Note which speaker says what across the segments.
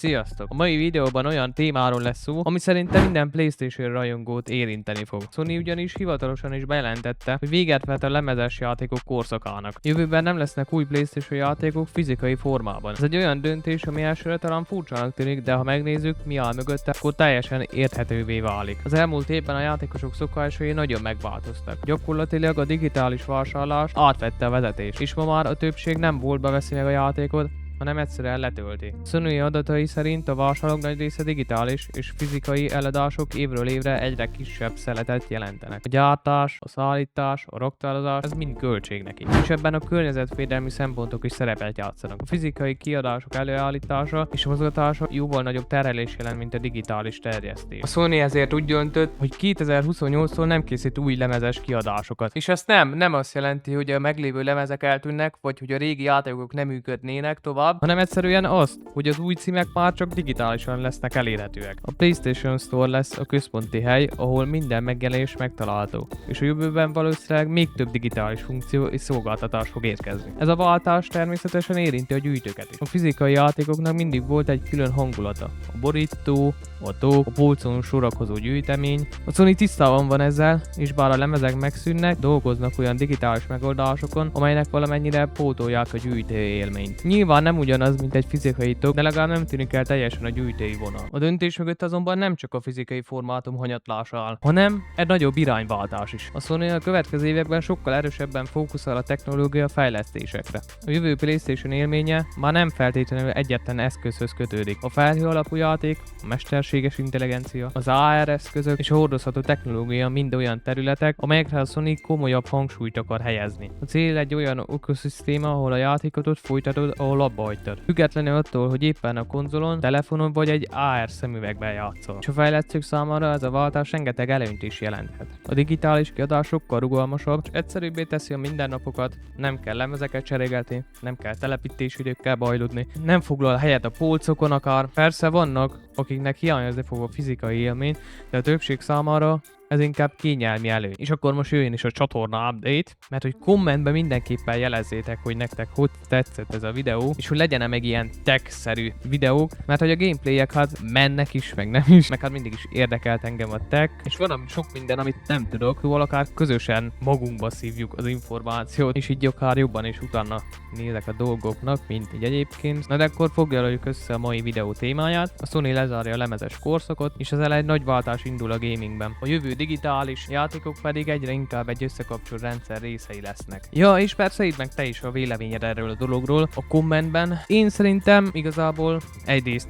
Speaker 1: Sziasztok! A mai videóban olyan témáról lesz szó, ami szerintem minden PlayStation rajongót érinteni fog. Sony ugyanis hivatalosan is bejelentette, hogy véget vet a lemezes játékok korszakának. Jövőben nem lesznek új PlayStation játékok fizikai formában. Ez egy olyan döntés, ami elsőre talán furcsának tűnik, de ha megnézzük, mi áll mögötte, akkor teljesen érthetővé válik. Az elmúlt évben a játékosok szokásai nagyon megváltoztak. Gyakorlatilag a digitális vásárlás átvette a vezetést, és ma már a többség nem boltba veszi meg a játékot, hanem egyszerűen letölti. Sony adatai szerint a vásárlók nagy része digitális és fizikai eladások évről évre egyre kisebb szeletet jelentenek. A gyártás, a szállítás, a raktározás, ez mind költség neki. És ebben a környezetvédelmi szempontok is szerepet játszanak. A fizikai kiadások előállítása és mozgatása jóval nagyobb terhelés jelent, mint a digitális terjesztés. A Sony ezért úgy döntött, hogy 2028-tól nem készít új lemezes kiadásokat. És ezt nem azt jelenti, hogy a meglévő lemezek eltűnnek, vagy hogy a régi játékok nem működnének tovább, hanem egyszerűen azt, hogy az új címek már csak digitálisan lesznek elérhetőek. A PlayStation Store lesz a központi hely, ahol minden megjelenés megtalálható, és a jövőben valószínűleg még több digitális funkció és szolgáltatás fog érkezni. Ez a váltás természetesen érinti a gyűjtőket is. A fizikai játékoknak mindig volt egy külön hangulata. A borító, a dock, a polcon sorakozó gyűjtemény. A Sony tisztában van ezzel, és bár a lemezek megszűnnek, dolgoznak olyan digitális megoldásokon, amelynek valamennyire pótolják a gyűjtői élményt. Nyilván nem ugyanaz, mint egy fizikai dock, de legalább nem tűnik el teljesen a gyűjtői vonal. A döntés mögött azonban nem csak a fizikai formátum hanyatlása áll, hanem egy nagyobb irányváltás is. A Sony a következő években sokkal erősebben fókuszál a technológia fejlesztésekre. A jövő PlayStation élménye már nem feltétlenül egyetlen eszközhöz kötődik. A felhő alapú játék, a mesterséges intelligencia, az AR eszközök és a hordozható technológia mind olyan területek, amelyekre a Sony komolyabb hangsúlyt akar helyezni. A cél egy olyan ökoszisztéma, ahol a játékot ott folytatod, ahol abba hagytad. Függetlenül attól, hogy éppen a konzolon, telefonon vagy egy AR szemüvegben játszol. És a fejlesztők számára ez a váltás rengeteg előnyt is jelenthet. A digitális kiadás sokkal rugalmasabb, és egyszerűbbé teszi a mindennapokat, nem kell lemezeket cserélgetni, nem kell telepítésidőkkel bajlódni, nem foglal helyet a polcokon akár. Persze vannak, akiknek hiányozni fog a fizikai élmény, de a többség számára ez inkább kényelmi előny. És akkor most jöjjön is a csatorna update, mert hogy kommentben mindenképpen jelezzétek, hogy nektek hogy tetszett ez a videó, és hogy legyen meg ilyen tech-szerű videók, mert hogy a gameplayek hát mennek is, meg nem is, meg hát mindig is érdekelt engem a tech, és van sok minden, amit nem tudok, szóval akár közösen magunkba szívjuk az információt, és így akár jobban és utána nézek a dolgoknak, mint így egyébként. Na de akkor foglaljuk össze a mai videó témáját. A Sony lezárja a lemezes korszakot, és ezzel egy nagy váltás indul a gamingben. A jövő digitális játékok pedig egyre inkább egy összekapcsolt rendszer részei lesznek. Ja, és persze itt meg te is a véleményed erről a dologról a kommentben. Én szerintem igazából egyrészt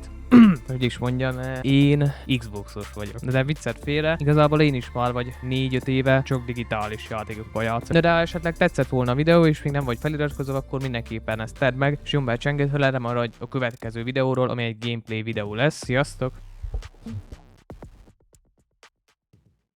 Speaker 1: hogy is mondjam, én Xboxos vagyok. De viccet félre, igazából én is már vagy 4-5 éve csak digitális játékokkal játszom. De ha esetleg tetszett volna a videó, és még nem vagy feliratkozva, akkor mindenképpen ezt tedd meg, és nyomd be a csengőt, hogy erre maradj a következő videóról, ami egy gameplay videó lesz. Sziasztok!